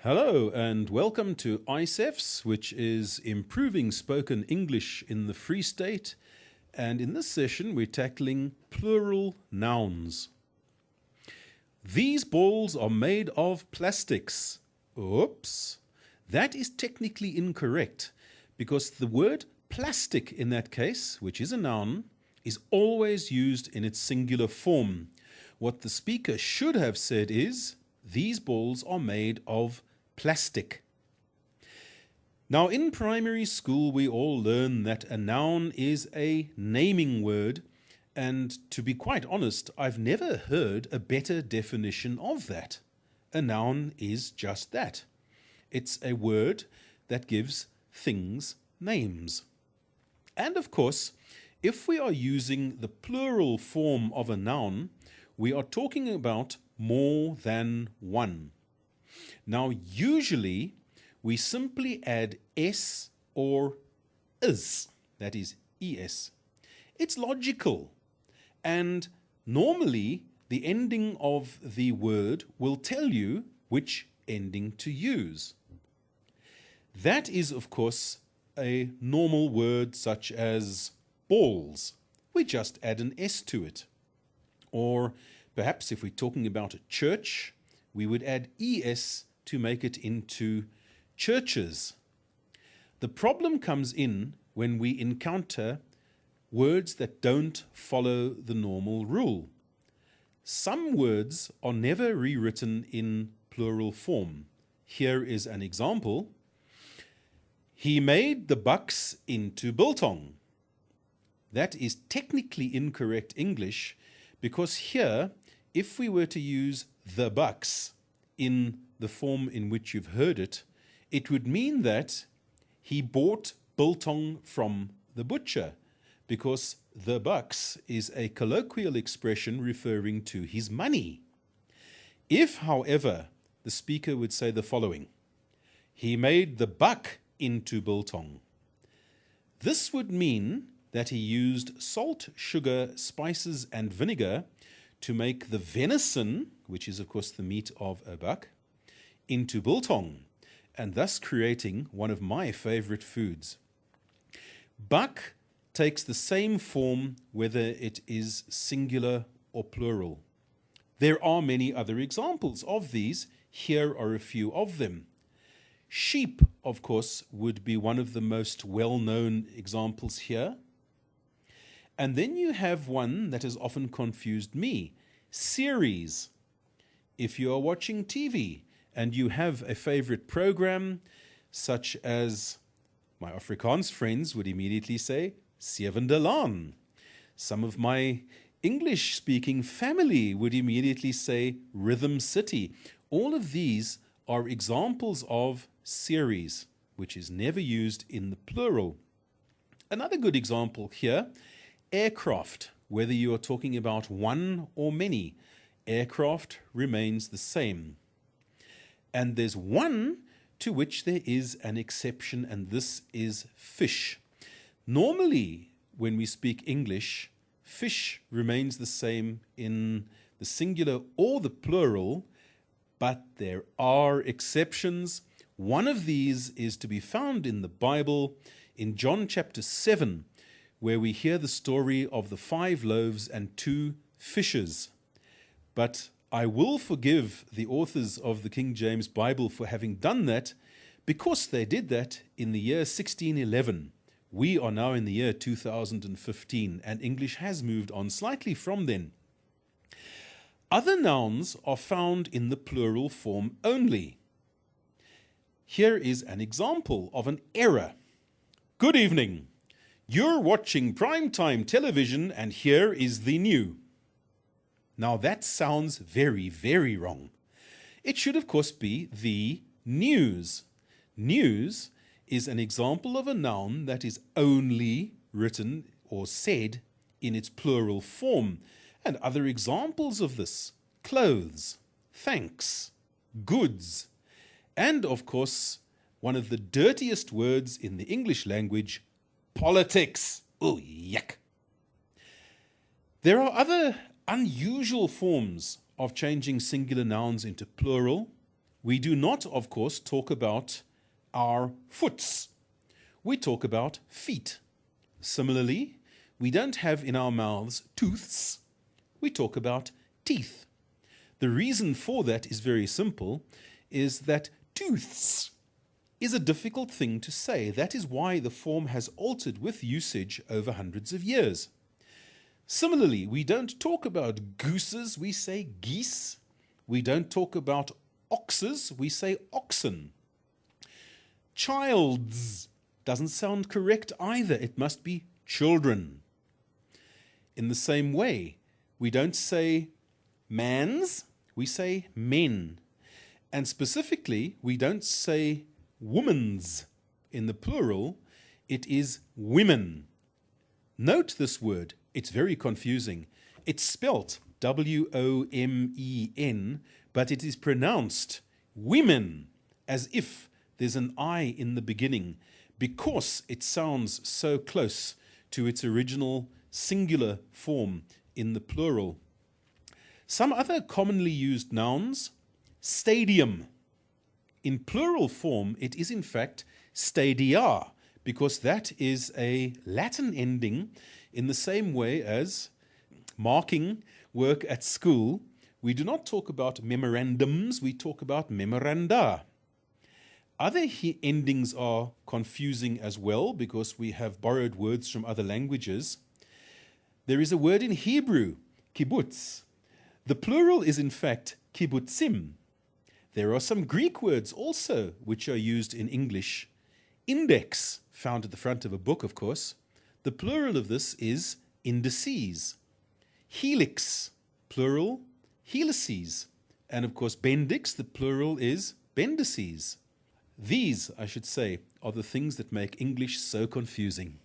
Hello and welcome to ICEFS, which is Improving Spoken English in the Free State. And in this session, we're tackling plural nouns. These balls are made of plastics. Oops. That is technically incorrect because the word plastic in that case, which is a noun, is always used in its singular form. What the speaker should have said is, these balls are made of plastic. Now, in primary school, we all learn that a noun is a naming word, and to be quite honest, I've never heard a better definition of that. A noun is just that. It's a word that gives things names. And of course, if we are using the plural form of a noun, we are talking about more than one. Now, usually, we simply add s or is, that is es. It's logical, and normally the ending of the word will tell you which ending to use. That is, of course, a normal word such as balls. We just add an s to it. Or perhaps if we're talking about a church, we would add es to make it into churches. The problem comes in when we encounter words that don't follow the normal rule. Some words are never rewritten in plural form. Here is an example. He made the bucks into biltong. That is technically incorrect English because here, if we were to use the bucks in the form in which you've heard it, it would mean that he bought biltong from the butcher, because the bucks is a colloquial expression referring to his money. If, however, the speaker would say the following, he made the buck into biltong, this would mean that he used salt, sugar, spices, and vinegar to make the venison, which is of course the meat of a buck, into biltong, and thus creating one of my favorite foods. Buck takes the same form whether it is singular or plural. There are many other examples of these. Here are a few of them. Sheep, of course, would be one of the most well-known examples here. And then you have one that has often confused me, series. If you are watching TV and you have a favorite program, such as my Afrikaans friends would immediately say, Sewende Laan. Some of my English-speaking family would immediately say, Rhythm City. All of these are examples of series, which is never used in the plural. Another good example here, aircraft. Whether you are talking about one or many, aircraft remains the same. And there's one to which there is an exception, and this is fish. Normally, when we speak English, fish remains the same in the singular or the plural, but there are exceptions. One of these is to be found in the Bible in John chapter 7, where we hear the story of the 5 loaves and 2 fishes. But I will forgive the authors of the King James Bible for having done that, because they did that in the year 1611. We are now in the year 2015, and English has moved on slightly from then. Other nouns are found in the plural form only. Here is an example of an error. Good evening. You're watching primetime television, and here is the new. Now that sounds very, very wrong. It should, of course, be the news. News is an example of a noun that is only written or said in its plural form. And other examples of this, clothes, thanks, goods, and of course, one of the dirtiest words in the English language, politics. Oh, yuck. There are other unusual forms of changing singular nouns into plural. We do not, of course, talk about our foots. We talk about feet. Similarly, we don't have in our mouths tooths. We talk about teeth. The reason for that is very simple, is that tooths is a difficult thing to say. That is why the form has altered with usage over hundreds of years. Similarly, we don't talk about gooses, we say geese. We don't talk about oxes, we say oxen. Childs doesn't sound correct either. It must be children. In the same way, we don't say mans, we say men. And specifically, we don't say womans in the plural, it is women. Note this word, it's very confusing. It's spelt W-O-M-E-N, but it is pronounced women, as if there's an I in the beginning, because it sounds so close to its original singular form in the plural. Some other commonly used nouns, stadium. In plural form, it is in fact stadia, because that is a Latin ending in the same way as marking work at school. We do not talk about memorandums, we talk about memoranda. Other endings are confusing as well because we have borrowed words from other languages. There is a word in Hebrew, kibbutz. The plural is in fact kibbutzim. There are some Greek words also which are used in English. Index, found at the front of a book, of course. The plural of this is indices. Helix, plural, helices. And of course, bendix, the plural is bendices. These, I should say, are the things that make English so confusing.